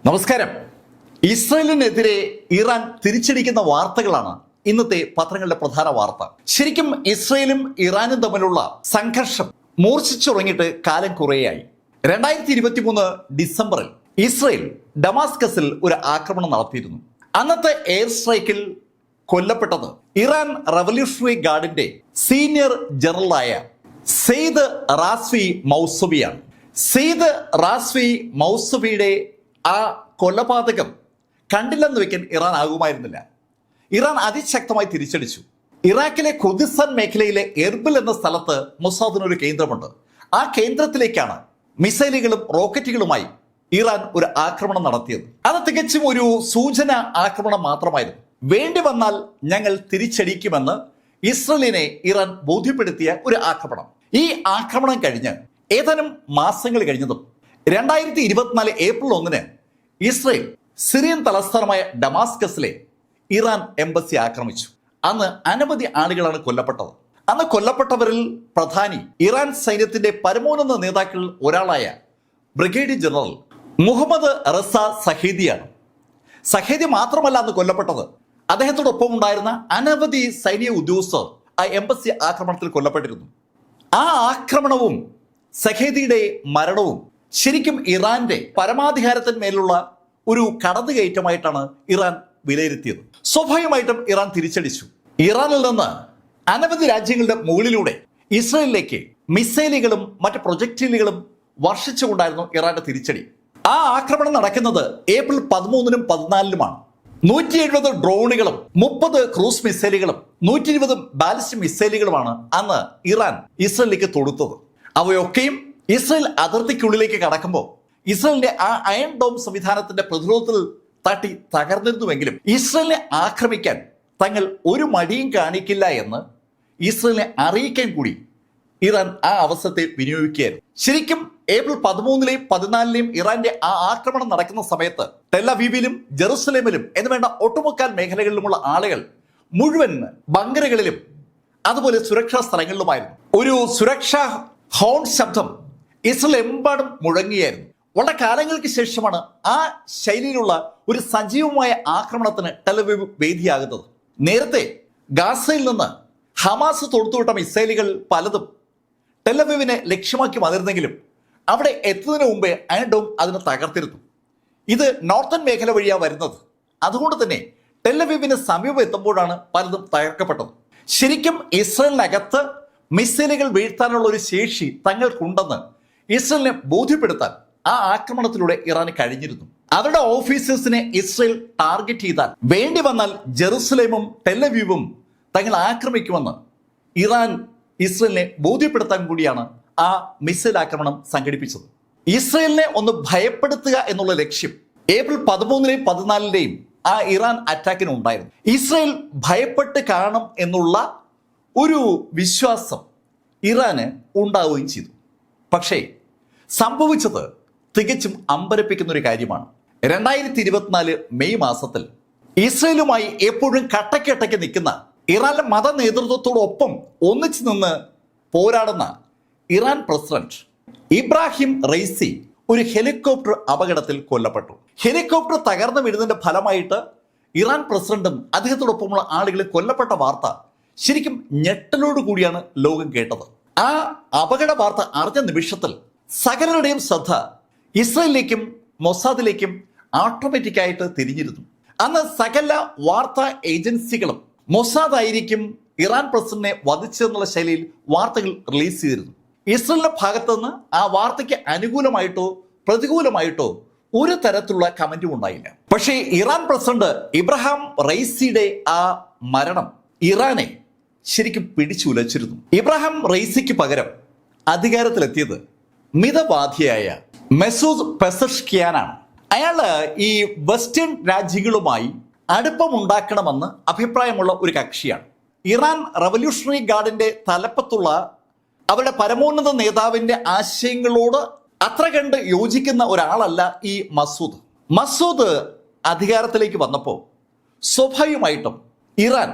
നമസ്കാരം. ഇസ്രായേലിനെതിരെ ഇറാൻ തിരിച്ചടിക്കുന്ന വാർത്തകളാണ് ഇന്നത്തെ പത്രങ്ങളുടെ പ്രധാന വാർത്ത. ശരിക്കും ഇസ്രായേലും ഇറാനും തമ്മിലുള്ള സംഘർഷം മൂർച്ഛിച്ചു തുടങ്ങിയിട്ട് കാലം കുറേയായി. 2023 ഡിസംബറിൽ ഇസ്രായേൽ ഡമാസ്കസിൽ ഒരു ആക്രമണം നടത്തിയിരുന്നു. അന്നത്തെ എയർ സ്ട്രൈക്കിൽ കൊല്ലപ്പെട്ടത് ഇറാൻ റവല്യൂഷണറി ഗാർഡിന്റെ സീനിയർ ജനറലായ സെയ്ദ് റാസ്വി മൗസവിയാണ്. സെയ്ദ് റാസ്വി മൗസവിയുടെ ആ കൊലപാതകം കണ്ടില്ലെന്ന് വെക്കാൻ ഇറാൻ ആകുമായിരുന്നില്ല. ഇറാൻ അതിശക്തമായി തിരിച്ചടിച്ചു. ഇറാഖിലെ ഖുദിസ്ഥാൻ മേഖലയിലെ എർബിൽ എന്ന സ്ഥലത്ത് മൊസാദിനൊരു കേന്ദ്രമുണ്ട്. ആ കേന്ദ്രത്തിലേക്കാണ് മിസൈലുകളും റോക്കറ്റുകളുമായി ഇറാൻ ഒരു ആക്രമണം നടത്തിയത്. അത് തികച്ചും ഒരു സൂചന ആക്രമണം മാത്രമായിരുന്നു. വേണ്ടി വന്നാൽ ഞങ്ങൾ തിരിച്ചടിക്കുമെന്ന് ഇസ്രയേലിനെ ഇറാൻ ബോധ്യപ്പെടുത്തിയ ഒരു ആക്രമണം. ഈ ആക്രമണം കഴിഞ്ഞ് ഏതാനും മാസങ്ങൾ കഴിഞ്ഞതും 2024 ഏപ്രിൽ 1 ഇസ്രയേൽ സിറിയൻ തലസ്ഥാനമായ ഡമാസ്കസിലെ ഇറാൻ എംബസി ആക്രമിച്ചു. അന്ന് അനവധി ആളുകളാണ് കൊല്ലപ്പെട്ടത്. അന്ന് കൊല്ലപ്പെട്ടവരിൽ പ്രധാനി ഇറാൻ സൈന്യത്തിന്റെ പരമോന്നത നേതാക്കളിൽ ഒരാളായ ബ്രിഗേഡിയർ ജനറൽ മുഹമ്മദ് റസ സഹീദിയാണ്. സഹീദി മാത്രമല്ല അന്ന് കൊല്ലപ്പെട്ടത്, അദ്ദേഹത്തോടൊപ്പം ഉണ്ടായിരുന്ന അനവധി സൈനിക ഉദ്യോഗസ്ഥർ ആ എംബസി ആക്രമണത്തിൽ കൊല്ലപ്പെട്ടിരുന്നു. ആ ആക്രമണവും സഹീദിയുടെ മരണവും ശരിക്കും ഇറാന്റെ പരമാധികാരത്തിന്മേലുള്ള ഒരു കടന്നുകയറ്റമായിട്ടാണ് ഇറാൻ വിലയിരുത്തിയത്. സ്വാഭാവികമായിട്ടും ഇറാൻ തിരിച്ചടിച്ചു. ഇറാനിൽ നിന്ന് അനവധി രാജ്യങ്ങളുടെ മുകളിലൂടെ ഇസ്രയേലിലേക്ക് മിസൈലുകളും മറ്റ് പ്രൊജക്ടൈലുകളും വർഷിച്ചുകൊണ്ടായിരുന്നു ഇറാന്റെ തിരിച്ചടി. ആ ആക്രമണം നടക്കുന്നത് ഏപ്രിൽ 13-നും 14-നുമാണ്. 170 ഡ്രോണുകളും 30 ക്രൂസ് മിസൈലുകളും 120 ബാലിസ്റ്റിക് മിസൈലുകളുമാണ് അന്ന് ഇറാൻ ഇസ്രയേലിലേക്ക് തൊടുത്തത്. അവയൊക്കെയും ഇസ്രയേൽ അതിർത്തിക്കുള്ളിലേക്ക് കടക്കുമ്പോൾ ഇസ്രയേലിന്റെ ആ അയൺ ഡോം സംവിധാനത്തിന്റെ പ്രതിരോധത്തിൽ തട്ടി തകർന്നിരുന്നുവെങ്കിലും ഇസ്രയേലിനെ ആക്രമിക്കാൻ തങ്ങൾ ഒരു മടിയും കാണിക്കില്ല എന്ന് ഇസ്രയേലിനെ അറിയിക്കാൻ കൂടി ഇറാൻ ആ അവസരത്തെ വിനിയോഗിക്കുകയായിരുന്നു. ശരിക്കും ഏപ്രിൽ 13-ലെയും 14-ലെയും ഇറാന്റെ ആ ആക്രമണം നടക്കുന്ന സമയത്ത് ടെലവീവിലും ജെറുസലേമിലും എന്ന് വേണ്ട ഒട്ടുമുക്കാൽ മേഖലകളിലുമുള്ള ആളുകൾ മുഴുവൻ ബങ്കറുകളിലും അതുപോലെ സുരക്ഷാ സ്ഥലങ്ങളിലുമായിരുന്നു. ഒരു സുരക്ഷാ ഹോൺ ശബ്ദം ഇസ്രയേൽ എമ്പാടും മുഴങ്ങിയായിരുന്നു. വളരെ കാലങ്ങൾക്ക് ശേഷമാണ് ആ ശൈലിയിലുള്ള ഒരു സജീവമായ ആക്രമണത്തിന് ടെലവീവ് വേദിയാകുന്നത്. നേരത്തെ ഗാസയിൽ നിന്ന് ഹമാസ് തൊടുത്തുവിട്ട മിസൈലുകൾ പലതും ടെലവീവിനെ ലക്ഷ്യമാക്കി വന്നിരുന്നെങ്കിലും അവിടെ എത്തുന്നതിന് മുമ്പേ അയൺ ഡോം അതിനെ തകർത്തിരുന്നു. ഇത് നോർത്തേൺ മേഖല വഴിയാണ് വരുന്നത്. അതുകൊണ്ട് തന്നെ ടെലവീവിന് സമീപം എത്തുമ്പോഴാണ് പലതും തകർക്കപ്പെട്ടത്. ശരിക്കും ഇസ്രയേലിനകത്ത് മിസൈലുകൾ വീഴ്ത്താനുള്ള ഒരു ശേഷി തങ്ങൾക്കുണ്ടെന്ന് ഇസ്രയേലിനെ ബോധ്യപ്പെടുത്താൻ ആ ആക്രമണത്തിലൂടെ ഇറാന് കഴിഞ്ഞിരുന്നു. അവരുടെ ഓഫീസേഴ്സിനെ ഇസ്രയേൽ ടാർഗറ്റ് ചെയ്താൽ വേണ്ടി വന്നാൽ ജെറുസലേമും ടെലവീവും തങ്ങൾ ആക്രമിക്കുമെന്ന് ഇറാൻ ഇസ്രയേലിനെ ബോധ്യപ്പെടുത്താൻ കൂടിയാണ് ആ മിസൈൽ ആക്രമണം സംഘടിപ്പിച്ചത്. ഇസ്രയേലിനെ ഒന്ന് ഭയപ്പെടുത്തുക എന്നുള്ള ലക്ഷ്യം ഏപ്രിൽ 13-ലെയും 14-ലെയും ആ ഇറാൻ അറ്റാക്കിന് ഉണ്ടായിരുന്നു. ഇസ്രയേൽ ഭയപ്പെട്ട് കാണും എന്നുള്ള ഒരു വിശ്വാസം ഇറാന് ഉണ്ടാവുകയും ചെയ്തു. പക്ഷേ സംഭവിച്ചത് തികച്ചും അമ്പരപ്പിക്കുന്ന ഒരു കാര്യമാണ്. 2024 മെയ് മാസത്തിൽ ഇസ്രയേലുമായി എപ്പോഴും കട്ടക്കട്ടയ്ക്ക് നിൽക്കുന്ന ഇറാന്റെ മത നേതൃത്വത്തോടൊപ്പം ഒന്നിച്ചു നിന്ന് പോരാടുന്ന ഇറാൻ പ്രസിഡന്റ് ഇബ്രാഹിം റൈസി ഒരു ഹെലികോപ്റ്റർ അപകടത്തിൽ കൊല്ലപ്പെട്ടു. ഹെലികോപ്റ്റർ തകർന്നു വീഴുന്നതിന്റെ ഫലമായിട്ട് ഇറാൻ പ്രസിഡന്റും അദ്ദേഹത്തോടൊപ്പമുള്ള ആളുകളെ കൊല്ലപ്പെട്ട വാർത്ത ശരിക്കും ഞെട്ടലോട് കൂടിയാണ് ലോകം കേട്ടത്. ആ അപകട വാർത്ത അറിഞ്ഞ നിമിഷത്തിൽ സകലരുടെയും ശ്രദ്ധ ഇസ്രയേലിലേക്കും മൊസാദിലേക്കും ഓട്ടോമാറ്റിക്കായിട്ട് തിരിഞ്ഞിരുന്നു. അന്ന് സകല വാർത്താ ഏജൻസികളും മൊസാദ് ആയിരിക്കും ഇറാൻ പ്രസിഡന്റിനെ വധിച്ചെന്നുള്ള ശൈലിയിൽ വാർത്തകൾ റിലീസ് ചെയ്തിരുന്നു. ഇസ്രയേലിന്റെ ഭാഗത്തു നിന്ന് ആ വാർത്തയ്ക്ക് അനുകൂലമായിട്ടോ പ്രതികൂലമായിട്ടോ ഒരു തരത്തിലുള്ള കമന്റും ഉണ്ടായില്ല. പക്ഷേ ഇറാൻ പ്രസിഡന്റ് ഇബ്രാഹിം റൈസിയുടെ ആ മരണം ഇറാനെ ശരിക്കും പിടിച്ചുലച്ചിരുന്നു. ഇബ്രാഹിം റൈസിക്ക് പകരം അധികാരത്തിലെത്തിയത് മിതവാദിയായ മെസൂദ് പെസഷ്കിയാനാണ്. അയാള് ഈ വെസ്റ്റേൺ രാജ്യങ്ങളുമായി അടുപ്പമുണ്ടാക്കണമെന്ന് അഭിപ്രായമുള്ള ഒരു കക്ഷിയാണ്. ഇറാൻ റവല്യൂഷണറി ഗാർഡിന്റെ തലപ്പത്തുള്ള അവരുടെ പരമോന്നത നേതാവിന്റെ ആശയങ്ങളോട് അത്ര കണ്ട് യോജിക്കുന്ന ഒരാളല്ല ഈ മസൂദ്. മസൂദ് അധികാരത്തിലേക്ക് വന്നപ്പോൾ സ്വാഭാവികമായിട്ടും ഇറാൻ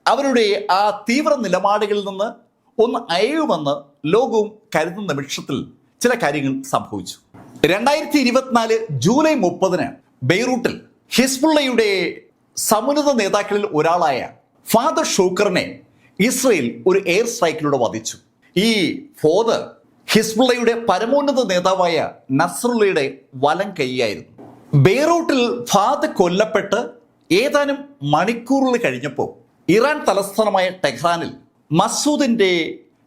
അവരുടെ ആ തീവ്ര നിലപാടുകളിൽ നിന്ന് ഒന്ന് അയയുമെന്ന് ലോകവും കരുതുന്ന നിമിഷത്തിൽ ചില കാര്യങ്ങൾ സംഭവിച്ചു. 2024 ജൂലൈ 30 ബെയ്റൂട്ടിൽ ഹിസ്ബുള്ളയുടെ സമുന്നത നേതാക്കളിൽ ഒരാളായ ഫാദർ ഷൂക്കറിനെ ഇസ്രയേൽ ഒരു എയർ സ്ട്രൈക്കിലൂടെ വധിച്ചു. ഈ ഫാദർ ഹിസ്ബുള്ളയുടെ പരമോന്നത നേതാവായ നസ്രുള്ളയുടെ വലം കൈയായിരുന്നു. ബെയ്റൂട്ടിൽ ഫാദർ കൊല്ലപ്പെട്ട് ഏതാനും മണിക്കൂറുകൾ കഴിഞ്ഞപ്പോൾ ഇറാൻ തലസ്ഥാനമായ ടെഹ്റാനിൽ മസൂദിന്റെ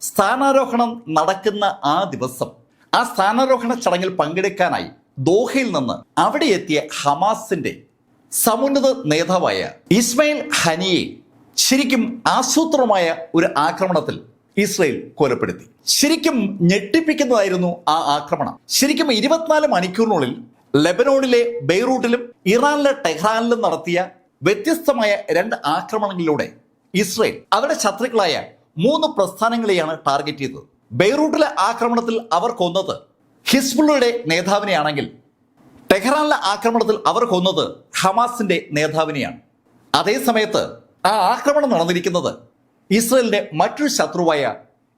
സ്ഥാനാരോഹണം നടക്കുന്ന ആ ദിവസം ആ സ്ഥാനാരോഹണ ചടങ്ങിൽ പങ്കെടുക്കാനായി ദോഹയിൽ നിന്ന് അവിടെ എത്തിയ ഹമാസിന്റെ സമുന്നത നേതാവായ ഇസ്മായിൽ ഹനിയെ ശരിക്കും ആസൂത്രണമായ ഒരു ആക്രമണത്തിൽ ഇസ്രയേൽ കൊലപ്പെടുത്തി. ശരിക്കും ഞെട്ടിപ്പിക്കുന്നതായിരുന്നു ആ ആക്രമണം. ശരിക്കും 24 മണിക്കൂറിനുള്ളിൽ ലെബനോണിലെ ബെയ്റൂട്ടിലും ഇറാനിലെ ടെഹ്റാനിലും നടത്തിയ വ്യത്യസ്തമായ 2 ആക്രമണങ്ങളിലൂടെ ഇസ്രയേൽ അവരുടെ ശത്രുക്കളായ 3 പ്രസ്ഥാനങ്ങളെയാണ് ടാർഗറ്റ് ചെയ്തത്. ബെയ്റൂട്ടിലെ ആക്രമണത്തിൽ അവർ കൊന്നത് ഹിസ്ബുള്ളയുടെ നേതാവിനെയാണെങ്കിൽ ടെഹ്റാനിലെ ആക്രമണത്തിൽ അവർ കൊന്നത് ഹമാസിന്റെ നേതാവിനെയാണ്. അതേസമയത്ത് ആ ആക്രമണം നടന്നിരിക്കുന്നത് ഇസ്രയേലിന്റെ മറ്റൊരു ശത്രുവായ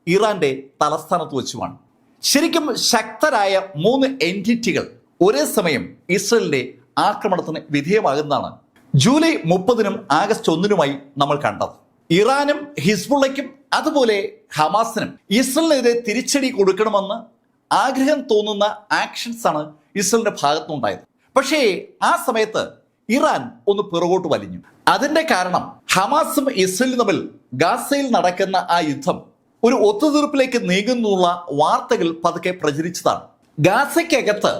ഇറാന്റെ തലസ്ഥാനത്ത് വെച്ചുമാണ്. ശരിക്കും ശക്തരായ 3 എൻറ്റിറ്റികൾ ഒരേ സമയം ഇസ്രയേലിന്റെ ആക്രമണത്തിന് വിധേയമാകുന്നതാണ് ജൂലൈ 30 ആഗസ്റ്റ് 1 നമ്മൾ കണ്ടത്. ഇറാനും ഹിസ്ബുള്ളയ്ക്കും അതുപോലെ ഹമാസിനും ഇസ്രയേലിനെതിരെ തിരിച്ചടി കൊടുക്കണമെന്ന് ആഗ്രഹം തോന്നുന്ന ആക്ഷൻസ് ആണ് ഇസ്രയേലിന്റെ ഭാഗത്തുനിന്നുണ്ടായത്. പക്ഷേ ആ സമയത്ത് ഇറാൻ ഒന്ന് പിറകോട്ട് വലിഞ്ഞു. അതിന്റെ കാരണം ഹമാസും ഇസ്രയേലും തമ്മിൽ ഗാസയിൽ നടക്കുന്ന ആ യുദ്ധം ഒരു ഒത്തുതീർപ്പിലേക്ക് നീങ്ങുന്നുള്ള വാർത്തകൾ പതുക്കെ പ്രചരിച്ചതാണ്. ഗാസയ്ക്കകത്ത്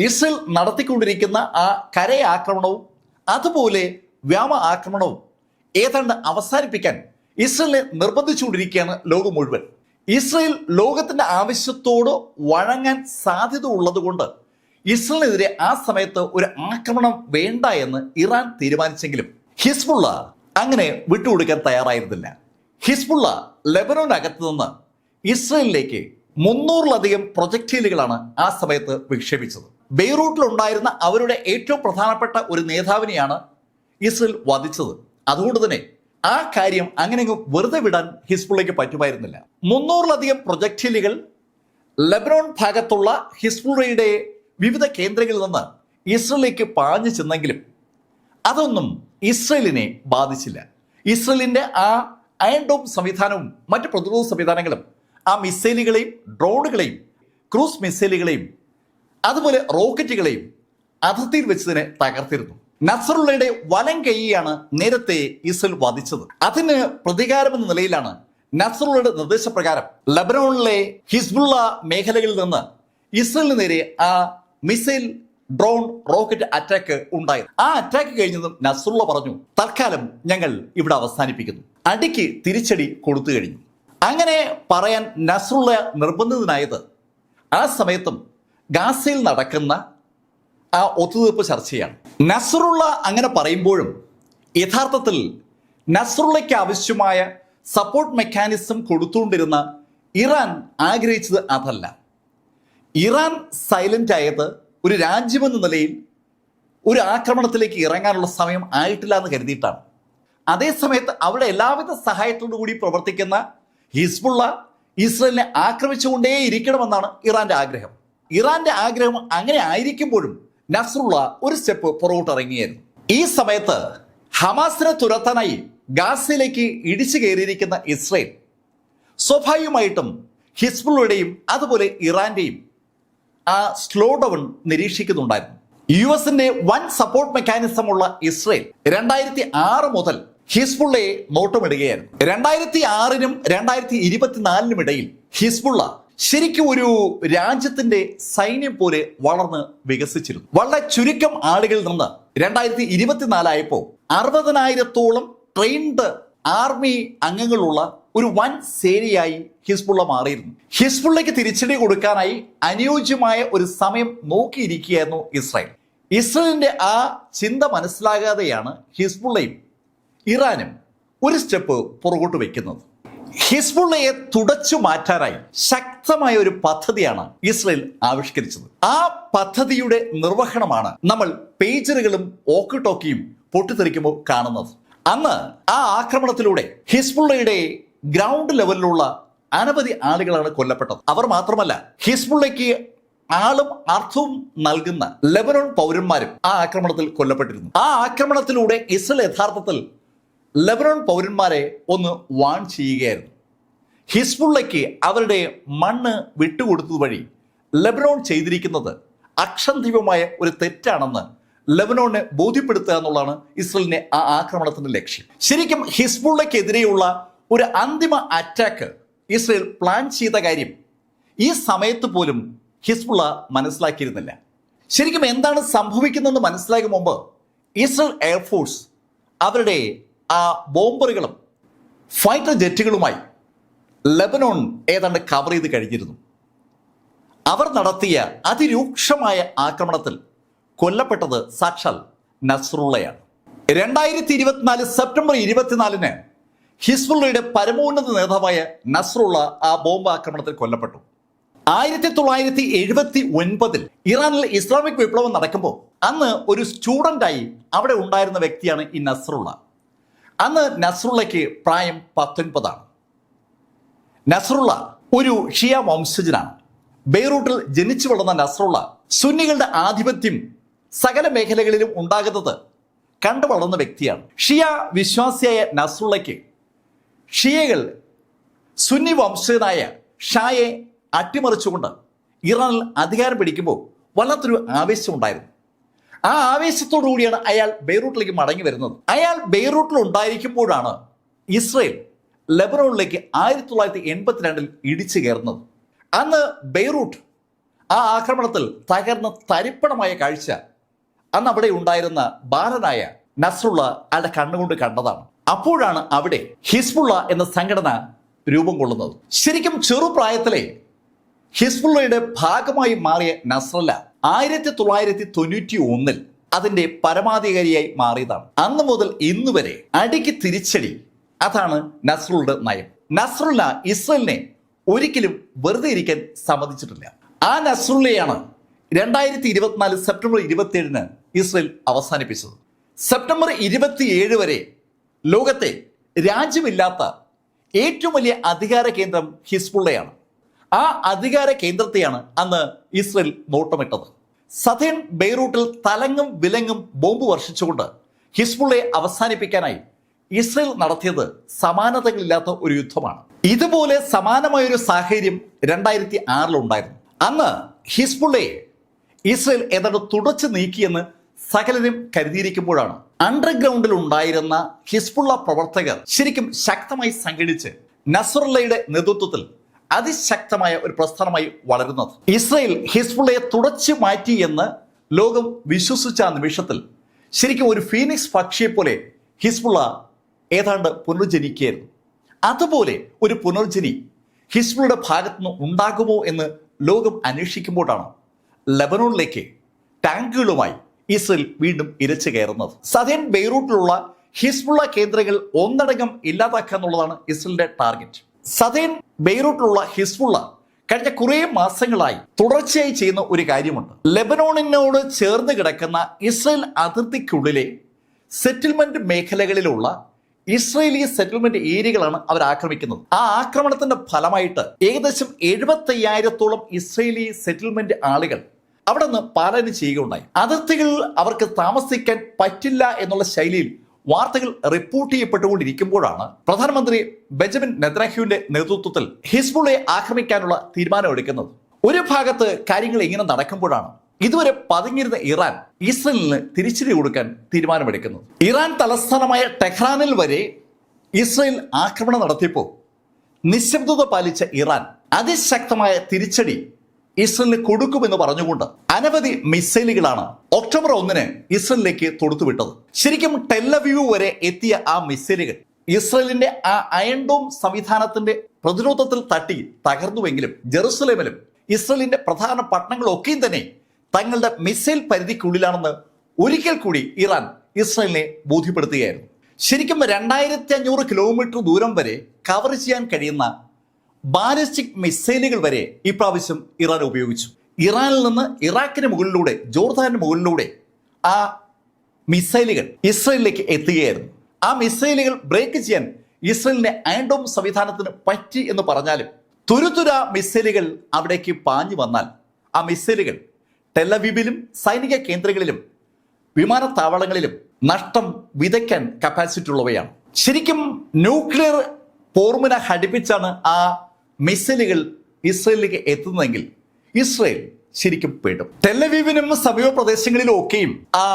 ഇസ്രയേൽ നടത്തിക്കൊണ്ടിരിക്കുന്ന ആ കരയാക്രമണവും അതുപോലെ വ്യോമ ആക്രമണവും ഏതാണ്ട് അവസാനിപ്പിക്കാൻ ഇസ്രയേലിനെ നിർബന്ധിച്ചുകൊണ്ടിരിക്കുകയാണ് ലോകം മുഴുവൻ. ഇസ്രയേൽ ലോകത്തിന്റെ ആവശ്യത്തോട് വഴങ്ങാൻ സാധ്യത ഉള്ളതുകൊണ്ട് ഇസ്രയേലിനെതിരെ ആ സമയത്ത് ഒരു ആക്രമണം വേണ്ട എന്ന് ഇറാൻ തീരുമാനിച്ചെങ്കിലും ഹിസ്ബുള്ള അങ്ങനെ വിട്ടുകൊടുക്കാൻ തയ്യാറായിരുന്നില്ല. ഹിസ്ബുള്ള ലെബനോനകത്ത് നിന്ന് ഇസ്രയേലിലേക്ക് 300-ലധികം പ്രൊജക്ടൈലുകളാണ് ആ സമയത്ത് വിക്ഷേപിച്ചത്. ബെയ്റൂട്ടിലുണ്ടായിരുന്ന അവരുടെ ഏറ്റവും പ്രധാനപ്പെട്ട ഒരു നേതാവിനെയാണ് ഇസ്രയേൽ വധിച്ചത്. അതുകൊണ്ട് തന്നെ ആ കാര്യം അങ്ങനെ വെറുതെ വിടാൻ ഹിസ്ബുള്ളയ്ക്ക് പറ്റുമായിരുന്നില്ല. 300-ലധികം പ്രൊജക്ടൈലുകൾ ലെബനോൺ ഭാഗത്തുള്ള ഹിസ്ബുള്ളയുടെ വിവിധ കേന്ദ്രങ്ങളിൽ നിന്ന് ഇസ്രയേലിലേക്ക് പാഞ്ഞു ചെന്നെങ്കിലും അതൊന്നും ഇസ്രയേലിനെ ബാധിച്ചില്ല. ഇസ്രയേലിന്റെ ആ അയൺ ഡോം സംവിധാനവും മറ്റ് പ്രതിരോധ സംവിധാനങ്ങളും ആ മിസൈലുകളെയും ഡ്രോണുകളെയും ക്രൂസ് മിസൈലുകളെയും അതുപോലെ റോക്കറ്റുകളെയും അതിർത്തിയിൽ വെച്ച് തന്നെ തകർത്തിരുന്നു. നസ്രുള്ളയുടെ വലം കൈയാണ് നേരത്തെ ഇസ്രയേൽ വധിച്ചത്. അതിന് പ്രതികാരമെന്ന നിലയിലാണ് നസ്രുള്ളയുടെ നിർദ്ദേശപ്രകാരം ലബനോണിലെ ഹിസ്ബുള്ള മേഖലകളിൽ നിന്ന് ഇസ്രയേലിന് നേരെ ആ മിസൈൽ ഡ്രോൺ റോക്കറ്റ് അറ്റാക്ക് ഉണ്ടായത്. ആ അറ്റാക്ക് കഴിഞ്ഞതും നസ്രുള്ള പറഞ്ഞു, തൽക്കാലം ഞങ്ങൾ ഇവിടെ അവസാനിപ്പിക്കുന്നു, അടിക്ക് തിരിച്ചടി കൊടുത്തു കഴിഞ്ഞു. അങ്ങനെ പറയാൻ നസ്രുള്ള നിർബന്ധിതനായത് ആ സമയത്തും ഗാസയിൽ നടക്കുന്ന ആ ഒത്തുതീർപ്പ് ചർച്ചയാണ്. നസ്രുള്ള അങ്ങനെ പറയുമ്പോഴും യഥാർത്ഥത്തിൽ നസ്രുള്ളയ്ക്ക് ആവശ്യമായ സപ്പോർട്ട് മെക്കാനിസം കൊടുത്തുകൊണ്ടിരുന്ന ഇറാൻ ആഗ്രഹിച്ചത് അതല്ല. ഇറാൻ സൈലന്റ് ആയത് ഒരു രാജ്യമെന്ന നിലയിൽ ഒരു ആക്രമണത്തിലേക്ക് ഇറങ്ങാനുള്ള സമയം ആയിട്ടില്ല എന്ന് കരുതിയിട്ടാണ്. അതേസമയത്ത് അവിടെ എല്ലാവിധ സഹായത്തോടു കൂടി പ്രവർത്തിക്കുന്ന ഹിസ്ബുള്ള ഇസ്രയേലിനെ ആക്രമിച്ചുകൊണ്ടേ ഇരിക്കണമെന്നാണ് ഇറാന്റെ ആഗ്രഹം. ഇറാന്റെ ആഗ്രഹം അങ്ങനെ ആയിരിക്കുമ്പോഴും നസ്രുള്ള ഒരു സ്റ്റെപ്പ് പുറകോട്ട് ഇറങ്ങിയായിരുന്നു. ഈ സമയത്ത് ഹമാസിനെ തുരത്താനായി ഗാസയിലേക്ക് ഇടിച്ചു കയറിയിരിക്കുന്ന ഇസ്രയേൽ സ്വാഭാവികമായിട്ടും ഹിസ്ബുള്ളയുടെയും അതുപോലെ ഇറാന്റെയും ആ സ്ലോ ഡൗൺ നിരീക്ഷിക്കുന്നുണ്ടായിരുന്നു. US-ന്റെ വൻ സപ്പോർട്ട് മെക്കാനിസം ഉള്ള ഇസ്രയേൽ 2006 മുതൽ ഹിസ്ബുള്ളയെ നോട്ടമിടുകയായിരുന്നു. 2006-നും 2024-നും ഇടയിൽ ഹിസ്ബുള്ള ശരിക്കും ഒരു രാജ്യത്തിന്റെ സൈന്യം പോലെ വളർന്ന് വികസിച്ചിരുന്നു. വളരെ ചുരുക്കം ആളുകളിൽ നിന്ന് 2024 ആയപ്പോൾ 60,000-ഓളം ട്രെയിൻഡ് ആർമി അംഗങ്ങളുള്ള ഒരു വൻ സേനയായി ഹിസ്ബുള്ള മാറിയിരുന്നു. ഹിസ്ബുള്ളയ്ക്ക് തിരിച്ചടി കൊടുക്കാനായി അനുയോജ്യമായ ഒരു സമയം നോക്കിയിരിക്കുകയായിരുന്നു ഇസ്രായേൽ. ഇസ്രായേലിന്റെ ആ ചിന്ത മനസ്സിലാകാതെയാണ് ഹിസ്ബുള്ളയും ഇറാനും ഒരു സ്റ്റെപ്പ് പുറകോട്ട് വെക്കുന്നത്. ഹിസ്ബുള്ളയെ തുടച്ചു മാറ്റാനായി ശക്തമായ ഒരു പദ്ധതിയാണ് ഇസ്രായേൽ ആവിഷ്കരിച്ചത്. ആ പദ്ധതിയുടെ നിർവഹണമാണ് നമ്മൾ പേജറുകളും ഓക്കി ടോക്കിയും പൊട്ടിത്തെറിക്കുമ്പോൾ കാണുന്നത്. അന്ന് ആ ആക്രമണത്തിലൂടെ ഹിസ്ബുള്ളയുടെ ഗ്രൗണ്ട് ലെവലിലുള്ള അനവധി ആളുകളാണ് കൊല്ലപ്പെട്ടത്. അവർ മാത്രമല്ല, ഹിസ്ബുള്ളയ്ക്ക് ആളും അർത്ഥവും നൽകുന്ന ലെബനോൺ പൗരന്മാരും ആ ആക്രമണത്തിൽ കൊല്ലപ്പെട്ടിരുന്നു. ആ ആക്രമണത്തിലൂടെ ഇസ്രയേൽ യഥാർത്ഥത്തിൽ ലെബനോൺ പൗരന്മാരെ ഒന്ന് വാൺ ചെയ്യുകയായിരുന്നു. ഹിസ്ബുള്ളയ്ക്ക് അവരുടെ മണ്ണ് വിട്ടുകൊടുത്തത് വഴി ലെബനോൺ ചെയ്തിരിക്കുന്നത് അക്ഷന്തീയമായ ഒരു തെറ്റാണെന്ന് ലെബനോണിനെ ബോധ്യപ്പെടുത്തുക എന്നുള്ളതാണ് ഇസ്രയേലിന്റെ ആ ആക്രമണത്തിന്റെ ലക്ഷ്യം. ശരിക്കും ഹിസ്ബുള്ളയ്ക്കെതിരെയുള്ള ഒരു അന്തിമ അറ്റാക്ക് ഇസ്രയേൽ പ്ലാൻ ചെയ്ത കാര്യം ഈ സമയത്ത് പോലും ഹിസ്ബുള്ള മനസ്സിലാക്കിയിരുന്നില്ല. ശരിക്കും എന്താണ് സംഭവിക്കുന്നതെന്ന് മനസ്സിലാക്കും മുമ്പ് ഇസ്രയേൽ എയർഫോഴ്സ് അവരുടെ ആ ബോംബറുകളും ഫൈറ്റർ ജെറ്റുകളുമായി ലെബനോൺ ഏതാണ്ട് കവർ ചെയ്ത് കഴിഞ്ഞിരുന്നു. അവർ നടത്തിയ അതിരൂക്ഷമായ ആക്രമണത്തിൽ കൊല്ലപ്പെട്ടത് സാക്ഷാൽ നസ്രുള്ളയാണ്. 2024 സെപ്റ്റംബർ 24 ഹിസ്ബുള്ളയുടെ പരമോന്നത നേതാവായ നസ്രുള്ള ആ ബോംബ് ആക്രമണത്തിൽ കൊല്ലപ്പെട്ടു. 1979 ഇറാനിൽ ഇസ്ലാമിക് വിപ്ലവം നടക്കുമ്പോൾ അന്ന് ഒരു സ്റ്റുഡൻ്റായി അവിടെ ഉണ്ടായിരുന്ന വ്യക്തിയാണ് ഈ നസ്രുള്ള. അന്ന് നസ്രുള്ളയ്ക്ക് പ്രായം 19 ആണ്. നസ്രുള്ള ഒരു ഷിയ വംശജനാണ്. ബെയ്റൂട്ടിൽ ജനിച്ചു വളർന്ന നസ്രുള്ള സുന്നികളുടെ ആധിപത്യം സകല മേഖലകളിലും ഉണ്ടാകുന്നത് കണ്ടു വളർന്ന വ്യക്തിയാണ്. ഷിയ വിശ്വാസിയായ നസ്രുള്ളയ്ക്ക് ഷിയകൾ സുന്നി വംശജനായ ഷായെ അട്ടിമറിച്ചുകൊണ്ട് ഇറാനിൽ അധികാരം പിടിക്കുമ്പോൾ വല്ലാത്തൊരു ആവേശമുണ്ടായിരുന്നു. ആ ആവേശത്തോടു കൂടിയാണ് അയാൾ ബെയ്റൂട്ടിലേക്ക് മടങ്ങി വരുന്നത്. അയാൾ ബെയ്റൂട്ടിൽ ഉണ്ടായിരിക്കുമ്പോഴാണ് ഇസ്രയേൽ ലെബനോണിലേക്ക് 1982 ഇടിച്ചു കയറുന്നത്. അന്ന് ബെയ്റൂട്ട് ആ ആക്രമണത്തിൽ തകർന്ന് തരിപ്പണമായ കാഴ്ച അന്ന് അവിടെ ഉണ്ടായിരുന്ന ബാലനായ നസ്രുള്ള അയാളുടെ കണ്ണുകൊണ്ട് കണ്ടതാണ്. അപ്പോഴാണ് അവിടെ ഹിസ്ബുള്ള എന്ന സംഘടന രൂപം കൊള്ളുന്നത്. ശരിക്കും ചെറുപ്രായത്തിലെ ഹിസ്ബുള്ളയുടെ ഭാഗമായി മാറിയ നസ്രല്ല 1991 അതിന്റെ പരമാധികാരിയായി മാറിയതാണ്. അന്ന് മുതൽ ഇന്ന് വരെ അടിക്ക് തിരിച്ചടി, അതാണ് നസ്രുള്ളയുടെ നയം. നസ്രുള്ള ഇസ്രയേലിനെ ഒരിക്കലും വെറുതെ ഇരിക്കാൻ സമ്മതിച്ചിട്ടില്ല. ആ നസ്രുള്ളയാണ് 2024 സെപ്റ്റംബർ 27 ഇസ്രയേൽ അവസാനിപ്പിച്ചത്. സെപ്റ്റംബർ 27 വരെ ലോകത്തെ രാജ്യമില്ലാത്ത ഏറ്റവും വലിയ അധികാര കേന്ദ്രം ഹിസ്ബുള്ളയാണ്. ആ അധികാര കേന്ദ്രത്തെയാണ് അന്ന് ഇസ്രയേൽ നോട്ടമിട്ടത്. സദേൺ ബെയ്റൂട്ടിൽ തലങ്ങും വിലങ്ങും ബോംബ് വർഷിച്ചുകൊണ്ട് ഹിസ്ബുള്ളയെ അവസാനിപ്പിക്കാനായി ഇസ്രയേൽ നടത്തിയത് സമാനതകളില്ലാത്ത ഒരു യുദ്ധമാണ്. ഇതുപോലെ സമാനമായൊരു സാഹചര്യം 2006 ഉണ്ടായിരുന്നു. അന്ന് ഹിസ്ബുള്ളയെ ഇസ്രയേൽ ഏതാണ്ട് തുടച്ചു നീക്കിയെന്ന് സകലരും കരുതിയിരിക്കുമ്പോഴാണ് അണ്ടർഗ്രൗണ്ടിൽ ഉണ്ടായിരുന്ന ഹിസ്ബുള്ള പ്രവർത്തകർ ശരിക്കും ശക്തമായി സംഘടിച്ച് നസ്രുള്ളയുടെ നേതൃത്വത്തിൽ അതിശക്തമായ ഒരു പ്രസ്ഥാനമായി വളരുന്നത്. ഇസ്രയേൽ ഹിസ്ബുള്ളയെ തുടച്ചു മാറ്റി എന്ന് ലോകം വിശ്വസിച്ച ആ നിമിഷത്തിൽ ശരിക്കും ഒരു ഫീനിക്സ് പക്ഷിയെ പോലെ ഹിസ്ബുള്ള ഏതാണ്ട് പുനർജനിക്കുകയായിരുന്നു. അതുപോലെ ഒരു പുനർജനി ഹിസ്ബുള്ളയുടെ ഭാഗത്തുനിന്ന് ഉണ്ടാകുമോ എന്ന് ലോകം അന്വേഷിക്കുമ്പോഴാണ് ലെബനോണിലേക്ക് ടാങ്കുകളുമായി ഇസ്രയേൽ വീണ്ടും ഇരച്ചു കയറുന്നത്. സദേൺ ബെയ്റൂട്ടിലുള്ള ഹിസ്ബുള്ള കേന്ദ്രങ്ങൾ ഒന്നടങ്കം ഇല്ലാതാക്കുക എന്നുള്ളതാണ് ഇസ്രയേലിന്റെ ടാർഗറ്റ്. സദേൺ ബെയ്റൂട്ടിലുള്ള ഹിസ്ബുള്ള കഴിഞ്ഞ കുറേ മാസങ്ങളായി തുടർച്ചയായി ചെയ്യുന്ന ഒരു കാര്യമുണ്ട്. ലെബനോണിനോട് ചേർന്ന് കിടക്കുന്ന ഇസ്രയേൽ അതിർത്തിക്കുള്ളിലെ സെറ്റിൽമെന്റ് മേഖലകളിലുള്ള ഇസ്രയേലി സെറ്റിൽമെന്റ് ഏരിയകളാണ് അവർ ആക്രമിക്കുന്നത്. ആ ആക്രമണത്തിന്റെ ഫലമായിട്ട് ഏകദേശം 75,000-ഓളം ഇസ്രയേലി സെറ്റിൽമെന്റ് ആളുകൾ അവിടെ നിന്ന് പാലായനം ചെയ്യുകയുണ്ടായി. അതിർത്തികളിൽ അവർക്ക് താമസിക്കാൻ പറ്റില്ല എന്നുള്ള ശൈലിയിൽ വാർത്തകൾ റിപ്പോർട്ട് ചെയ്യപ്പെട്ടുകൊണ്ടിരിക്കുമ്പോഴാണ് പ്രധാനമന്ത്രി ബെഞ്ചമിൻ നെതന്യാഹുവിന്റെ നേതൃത്വത്തിൽ ഹിസ്ബുള്ളയെ ആക്രമിക്കാനുള്ള തീരുമാനമെടുക്കുന്നത്. ഒരു ഭാഗത്ത് കാര്യങ്ങൾ ഇങ്ങനെ നടക്കുമ്പോഴാണ് ഇതുവരെ പതുങ്ങിയിരുന്ന ഇറാൻ ഇസ്രയേലിന് തിരിച്ചടി കൊടുക്കാൻ തീരുമാനമെടുക്കുന്നത്. ഇറാൻ തലസ്ഥാനമായ ടെഹ്റാനിൽ വരെ ഇസ്രയേൽ ആക്രമണം നടത്തിയപ്പോൾ നിശബ്ദത പാലിച്ച ഇറാൻ അതിശക്തമായ തിരിച്ചടി ഇസ്രയേലിന് കൊടുക്കുമെന്ന് പറഞ്ഞുകൊണ്ട് അനവധി മിസൈലുകളാണ് ഒക്ടോബർ 1 ഇസ്രയേലിലേക്ക് തൊടുത്തുവിട്ടത്. ശരിക്കും ടെല്ലവീവ് വരെ എത്തിയ ആ മിസൈലുകൾ ഇസ്രയേലിന്റെ ആ അയൺ ഡോം സംവിധാനത്തിന്റെ പ്രതിരോധത്തിൽ തട്ടി തകർന്നുവെങ്കിലും ജെറുസലേമിലും ഇസ്രയേലിന്റെ പ്രധാന പട്ടണങ്ങളൊക്കെയും തന്നെ തങ്ങളുടെ മിസൈൽ പരിധിക്കുള്ളിലാണെന്ന് ഒരിക്കൽ കൂടി ഇറാൻ ഇസ്രയേലിനെ ബോധ്യപ്പെടുത്തുകയായിരുന്നു. ശരിക്കും 2500 കിലോമീറ്റർ ദൂരം വരെ കവർ ചെയ്യാൻ കഴിയുന്ന ബാലിസ്റ്റിക് മിസൈലുകൾ വരെ ഇപ്രാവശ്യം ഇറാൻ ഉപയോഗിച്ചു. ഇറാനിൽ നിന്ന് ഇറാഖിന് മുകളിലൂടെ ജോർദാന് മുകളിലൂടെ ആ മിസൈലുകൾ ഇസ്രയേലിലേക്ക് എത്തുകയായിരുന്നു. ആ മിസൈലുകൾ ബ്രേക്ക് ചെയ്യാൻ ഇസ്രയേലിന്റെ അയൺ ഡോം സംവിധാനത്തിന് പറ്റി എന്ന് പറഞ്ഞാലും തുരുതുര മിസൈലുകൾ അവിടേക്ക് പാഞ്ഞു വന്നാൽ ആ മിസൈലുകൾ ടെലവീവിലും സൈനിക കേന്ദ്രങ്ങളിലും വിമാനത്താവളങ്ങളിലും നഷ്ടം വിതയ്ക്കാൻ കപ്പാസിറ്റി ഉള്ളവയാണ്. ശരിക്കും ന്യൂക്ലിയർ പോർമുന ഘടിപ്പിച്ചാണ് ആ മിസൈലുകൾ ഇസ്രയേലിലേക്ക് എത്തുന്നതെങ്കിൽ ഇസ്രയേൽ ശരിക്കും പെടും. ടെലവീവിനും സമീപ പ്രദേശങ്ങളിലും ഒക്കെയും ആ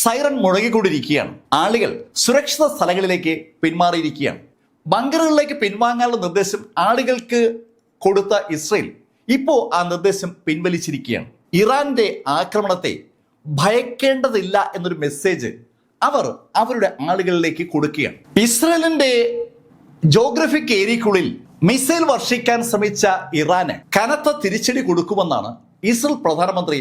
സൈറൺ മുഴകിക്കൊണ്ടിരിക്കുകയാണ്. ആളുകൾ സുരക്ഷിത സ്ഥലങ്ങളിലേക്ക് പിന്മാറിയിരിക്കുകയാണ്. ബങ്കറുകളിലേക്ക് പിൻവാങ്ങാനുള്ള നിർദ്ദേശം ആളുകൾക്ക് കൊടുത്ത ഇസ്രയേൽ ഇപ്പോൾ ആ നിർദ്ദേശം പിൻവലിച്ചിരിക്കുകയാണ്. ഇറാന്റെ ആക്രമണത്തെ ഭയക്കേണ്ടതില്ല എന്നൊരു മെസ്സേജ് അവർ അവരുടെ ആളുകളിലേക്ക് കൊടുക്കുകയാണ്. ഇസ്രയേലിന്റെ ജോഗ്രഫിക് ഏരിയക്കുള്ളിൽ മിസൈൽ വർഷിക്കാൻ ശ്രമിച്ച ഇറാന് കനത്ത തിരിച്ചടി കൊടുക്കുമെന്നാണ് ഇസ്രയേൽ പ്രധാനമന്ത്രി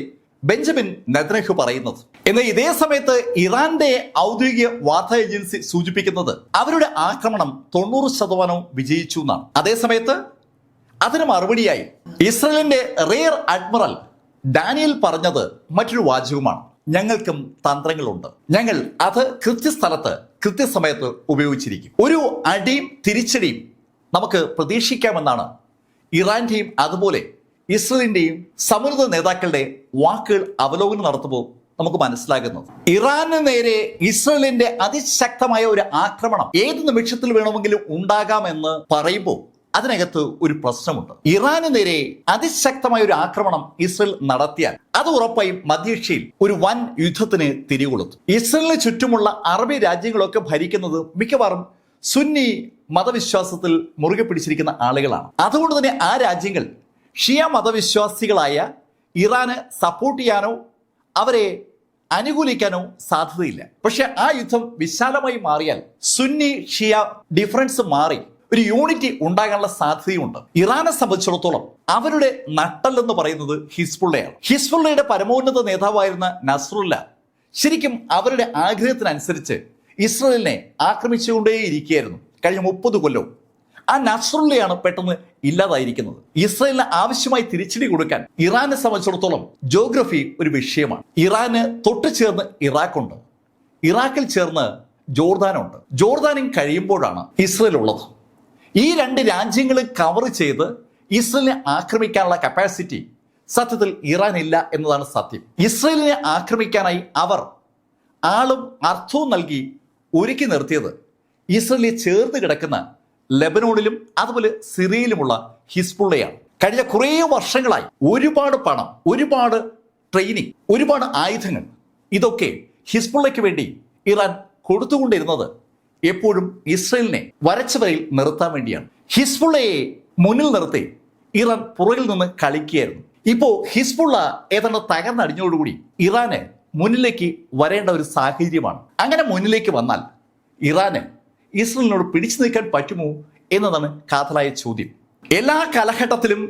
ബെഞ്ചമിൻ നെതന്യാഹു പറയുന്നത്. എന്നാൽ ഇതേ സമയത്ത് ഇറാന്റെ ഔദ്യോഗിക വാർത്താ ഏജൻസി സൂചിപ്പിക്കുന്നത് അവരുടെ ആക്രമണം 90% വിജയിച്ചു എന്നാണ്. അതേസമയത്ത് അതിന് മറുപടിയായി ഇസ്രയേലിന്റെ റിയർ അഡ്മിറൽ ഡാനിയൽ പറഞ്ഞത് മറ്റൊരു വാചകമാണ്: ഞങ്ങൾക്കും തന്ത്രങ്ങളുണ്ട്, ഞങ്ങൾ അത് കൃത്യസ്ഥലത്ത് കൃത്യസമയത്ത് ഉപയോഗിച്ചിരിക്കും. ഒരു അടിയും തിരിച്ചടിയും നമുക്ക് പ്രതീക്ഷിക്കാമെന്നാണ് ഇറാന്റെയും അതുപോലെ ഇസ്രയേലിന്റെയും സമുന്നത നേതാക്കളുടെ വാക്കുകൾ അവലോകനം നടത്തുമ്പോൾ നമുക്ക് മനസ്സിലാകുന്നത്. ഇറാന് നേരെ ഇസ്രയേലിന്റെ അതിശക്തമായ ഒരു ആക്രമണം ഏത് നിമിഷത്തിൽ വേണമെങ്കിലും ഉണ്ടാകാമെന്ന് പറയുമ്പോൾ അതിനകത്ത് ഒരു പ്രശ്നമുണ്ട്. ഇറാന് നേരെ അതിശക്തമായ ഒരു ആക്രമണം ഇസ്രയേൽ നടത്തിയാൽ അത് ഉറപ്പായും മധ്യേഷ്യയിൽ ഒരു വൻ യുദ്ധത്തിന് തിരികൊളുത്തും. ഇസ്രയേലിന് ചുറ്റുമുള്ള അറബി രാജ്യങ്ങളൊക്കെ ഭരിക്കുന്നത് മിക്കവാറും സുന്നി മതവിശ്വാസത്തിൽ മുറുകെ പിടിച്ചിരിക്കുന്ന ആളുകളാണ്. അതുകൊണ്ട് തന്നെ ആ രാജ്യങ്ങൾ ഷിയ മതവിശ്വാസികളായ ഇറാന് സപ്പോർട്ട് ചെയ്യാനോ അവരെ അനുകൂലിക്കാനോ സാധ്യതയില്ല. പക്ഷെ ആ യുദ്ധം വിശാലമായി മാറിയാൽ സുന്നി ഷിയ ഡിഫറൻസ് മാറി ഒരു യൂണിറ്റി ഉണ്ടാകാനുള്ള സാധ്യതയുണ്ട്. ഇറാനെ സംബന്ധിച്ചിടത്തോളം അവരുടെ നട്ടെല്ലെന്ന് പറയുന്നത് ഹിസ്ബുള്ളയാണ്. ഹിസ്ബുള്ളയുടെ പരമോന്നത നേതാവായിരുന്ന നസ്രുല്ല ശരിക്കും അവരുടെ ആഗ്രഹത്തിനനുസരിച്ച് ഇസ്രയേലിനെ ആക്രമിച്ചുകൊണ്ടേയിരിക്കുകയായിരുന്നു കഴിഞ്ഞ 30 കൊല്ലവും. ആ നസ്രുല്ലയാണ് പെട്ടെന്ന് ഇല്ലാതായിരിക്കുന്നത്. ഇസ്രയേലിന് ആവശ്യമായി തിരിച്ചടി കൊടുക്കാൻ ഇറാനെ സംബന്ധിച്ചിടത്തോളം ജോഗ്രഫി ഒരു വിഷയമാണ്. ഇറാന് തൊട്ട് ചേർന്ന് ഇറാഖുണ്ട്, ഇറാഖിൽ ചേർന്ന് ജോർദാനുണ്ട്. ജോർദാനും കഴിയുമ്പോഴാണ് ഇസ്രയേൽ ഉള്ളത്. ഈ 2 രാജ്യങ്ങളും കവർ ചെയ്ത് ഇസ്രയേലിനെ ആക്രമിക്കാനുള്ള കപ്പാസിറ്റി സത്യത്തിൽ ഇറാൻ ഇല്ല എന്നതാണ് സത്യം. ഇസ്രയേലിനെ ആക്രമിക്കാനായി അവർ ആളും അർത്ഥവും നൽകി ഒരുക്കി നിർത്തിയത് ഇസ്രയേലിൽ ചേർന്ന് കിടക്കുന്ന ലെബനോണിലും അതുപോലെ സിറിയയിലുമുള്ള ഹിസ്ബുള്ളയാണ്. കഴിഞ്ഞ കുറേ വർഷങ്ങളായി ഒരുപാട് പണം, ഒരുപാട് ട്രെയിനിങ്, ഒരുപാട് ആയുധങ്ങൾ ഇതൊക്കെ ഹിസ്ബുള്ളയ്ക്ക് വേണ്ടി ഇറാൻ കൊടുത്തുകൊണ്ടിരുന്നത് എപ്പോഴും ഇസ്രയേലിനെ വരച്ച വരയിൽ നിർത്താൻ വേണ്ടിയാണ്. ഹിസ്ബുള്ളയെ മുന്നിൽ നിർത്തി ഇറാൻ പുറകിൽ നിന്ന് കളിക്കുകയായിരുന്നു. ഇപ്പോൾ ഹിസ്ബുള്ള ഏതാണ്ട് തകർന്നടിഞ്ഞോടുകൂടി ഇറാന് മുന്നിലേക്ക് വരേണ്ട ഒരു സാഹചര്യമാണ്. അങ്ങനെ മുന്നിലേക്ക് വന്നാൽ ഇറാന് ഇസ്രയേലിനോട് പിടിച്ചു നിൽക്കാൻ പറ്റുമോ എന്നതാണ് കാതലായ ചോദ്യം. എല്ലാ കാലഘട്ടത്തിലും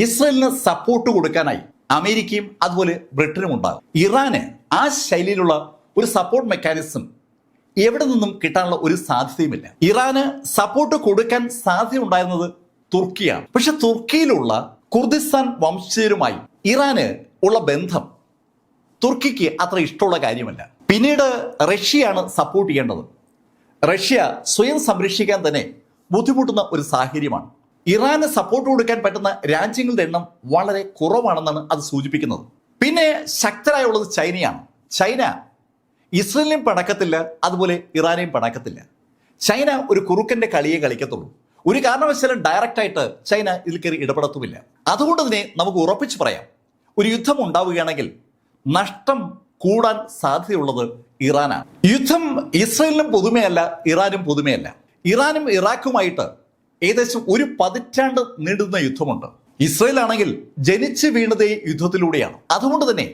ഇസ്രയേലിന് സപ്പോർട്ട് കൊടുക്കാനായി അമേരിക്കയും അതുപോലെ ബ്രിട്ടനും ഉണ്ടാകും. ഇറാന് ആ ശൈലിയിലുള്ള ഒരു സപ്പോർട്ട് മെക്കാനിസം എവിടെ നിന്നും കിട്ടാനുള്ള ഒരു സാധ്യതയുമില്ല. ഇറാന് സപ്പോർട്ട് കൊടുക്കാൻ സാധ്യത ഉണ്ടായിരുന്നത് തുർക്കിയാണ്. പക്ഷെ തുർക്കിയിലുള്ള കുർദിസ്ഥാൻ വംശജരുമായി ഇറാന് ഉള്ള ബന്ധം തുർക്കിക്ക് അത്ര ഇഷ്ടമുള്ള കാര്യമല്ല. പിന്നീട് റഷ്യയാണ് സപ്പോർട്ട് ചെയ്യേണ്ടത്. റഷ്യ സ്വയം സംരക്ഷിക്കാൻ തന്നെ ബുദ്ധിമുട്ടുന്ന ഒരു സാഹചര്യമാണ്. ഇറാന് സപ്പോർട്ട് കൊടുക്കാൻ പറ്റുന്ന രാജ്യങ്ങളുടെ എണ്ണം വളരെ കുറവാണെന്നാണ് അത് സൂചിപ്പിക്കുന്നത്. പിന്നെ ശക്തരായുള്ളത് ചൈനയാണ്. ചൈന ഇസ്രയേലിനെയും പണക്കത്തില്ല, അതുപോലെ ഇറാനെയും പണക്കത്തില്ല. ചൈന ഒരു കുറുക്കന്റെ കളിയെ കളിക്കത്തുള്ളൂ. ഒരു കാരണവശാലും ഡയറക്റ്റായിട്ട് ചൈന ഇതിൽ കയറി ഇടപെടത്തുമില്ല. അതുകൊണ്ട് തന്നെ നമുക്ക് ഉറപ്പിച്ചു പറയാം, ഒരു യുദ്ധം ഉണ്ടാവുകയാണെങ്കിൽ നഷ്ടം കൂടാൻ സാധ്യതയുള്ളത് ഇറാനാണ്. യുദ്ധം ഇസ്രയേലിനും പുതുമയല്ല, ഇറാനും പുതുമയല്ല. ഇറാനും ഇറാഖുമായിട്ട് ഏകദേശം ഒരു 10 പതിറ്റാണ്ട് നീണ്ടുന്ന യുദ്ധമുണ്ട്. ഇസ്രയേൽ ആണെങ്കിൽ ജനിച്ചു വീണതേ യുദ്ധത്തിലൂടെയാണ്. അതുകൊണ്ട് തന്നെ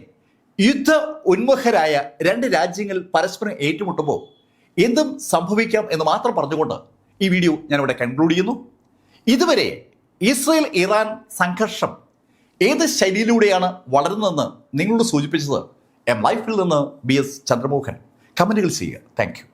യുദ്ധ ഉന്മുഖരായ 2 രാജ്യങ്ങൾ പരസ്പരം ഏറ്റുമുട്ടുമ്പോൾ എന്തും സംഭവിക്കാം എന്ന് മാത്രം പറഞ്ഞുകൊണ്ട് ഈ വീഡിയോ ഞാനിവിടെ കൺക്ലൂഡ് ചെയ്യുന്നു. ഇതുവരെ ഇസ്രയേൽ ഇറാൻ സംഘർഷം ഏത് ശൈലിയിലൂടെയാണ് വളരുന്നതെന്ന് നിങ്ങളോട് സൂചിപ്പിച്ചത് ലൈഫിൽ നിന്ന് BS ചന്ദ്രമോഹൻ. കമന്റുകൾ ചെയ്യുക. Thank you.